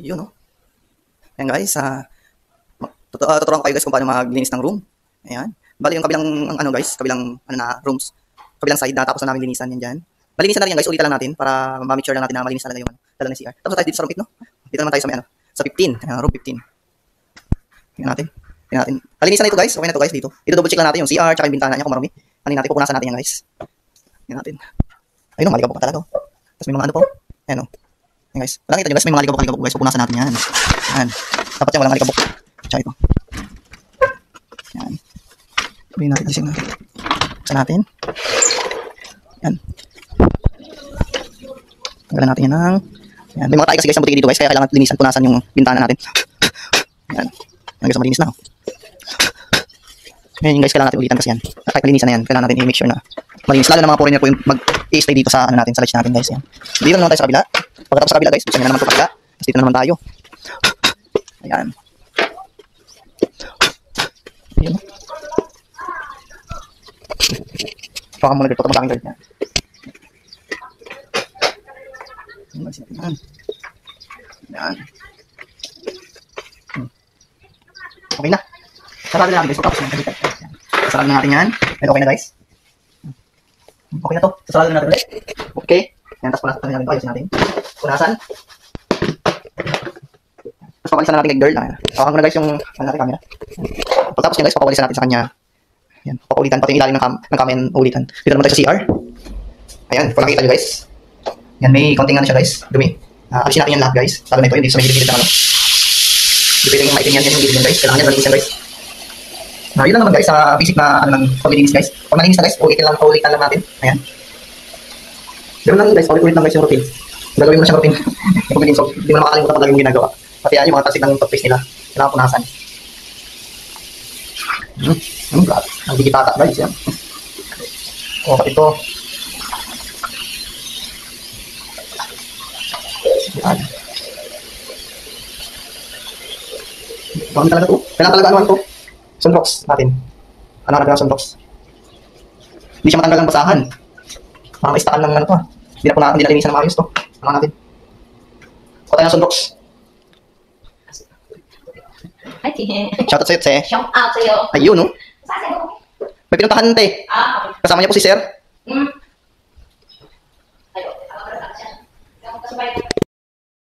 Yun, no? Ayan guys, tuturuan ko kayo guys kung paano maglinis ng room. Ayan. Bali yung kabilang, guys, kabilang, rooms. Kabilang side na tapos na namin linisan yan dyan. Malinisan na rin yan guys, ulitan lang natin para ma-make sure lang natin na malinis talaga yung dala ng CR. Tapos tayo dito sa room 8, no? Dito naman tayo sa may sa 15, room 15. Tingnan natin. Kalinisan na ito guys, okay na ito guys dito. Dito double check lang natin yung CR, tsaka yung bintana niya kung marumi. Ano natin, pupunasan natin yan guys. Tingnan natin. Ayun o, maligabok talaga. Tapos may mga ano po. Ayan o. Ayan guys. Wala kita nyo guys, may mga ligabok guys, pupunasan natin yan. Ayan. Dapat yan, walang ligabok. Tsaka ito. Ayan. Sabihin natin, gising natin. Buksan natin. Ayan. Tanggalan natin yan ng... Ayan. May mga tayo kasi guys na buti dito guys, kaya kailangan linisan, punasan yung bintana natin. Ayan. Ayan guys, malinis na. Ngayon guys, kailangan natin ulitan kasi yan. At kahit malinisan na yan, kailangan natin i-make sure na malinis. Lalo na mga foreigner po yung mag-i-stay dito sa natin, sa lodge natin guys. Yan. Dito naman tayo sa kabila. Pagkatapos sa kabila guys, buksan nyo naman ito kabila. Tapos dito naman tayo. Ayan. Ayan. Baka muna dito, magaming guard niya. Ayan. Ayan. Okay na. Sarado na natin guys. Tapos sarado na natin yan. Okay na guys. Okay na to. Sarado na natin ulit. Okay. Yan. Tapos punasan natin ito. Ayusin natin. Punasan. Tapos papalisan na natin kay girl. Hawakan ko na guys yung natin camera. Pagkatapos yan guys, papalisan natin sa kanya. Yan. Papaulitan. Pati yung ilalim ng kamen ulitan. Dito naman tayo sa CR. Ayan. Kung nakita nyo guys. Yan. May konting ano siya guys. Dumi. Alisin natin yan lahat guys. Lalo na ito. Hindi sa may gilid-gilid ng ano. Hindi pwedeng yung maitin yan. Yan yung gilid yan guys. Kailangan yan. Malinis guys. Yun lang naman guys, sa basic na ng paglilinis guys. Pag nalinis na guys, ulitin lang natin. Ayan. Gawin lang guys, ulit lang guys yung routine. Gagawin mo na siyang routine. Yung paglilinis, so hindi mo na makakalimutan pag laging ginagawa. Pati yan yung mga tasig ng toothpaste nila. Kailangan punasan. Grabe. Ang digitata guys yan. O, ito. Yan. Bakit talaga ito? Kailangan talaga ano ito? Sunbox natin. Ano natin ang sunbox? Hindi siya matanggal ng basahan. Baka maistakan ng ano to. Hindi na linisan ng maayos to. Ano natin? Kuha tayo ng sunbox. Hi, Tihe. Shoutout sa'yo, Tse. Shout out sa'yo. Ayun, no? Saan sa'yo? May pinuntahan, te. Okay. Kasama niya po si Sir.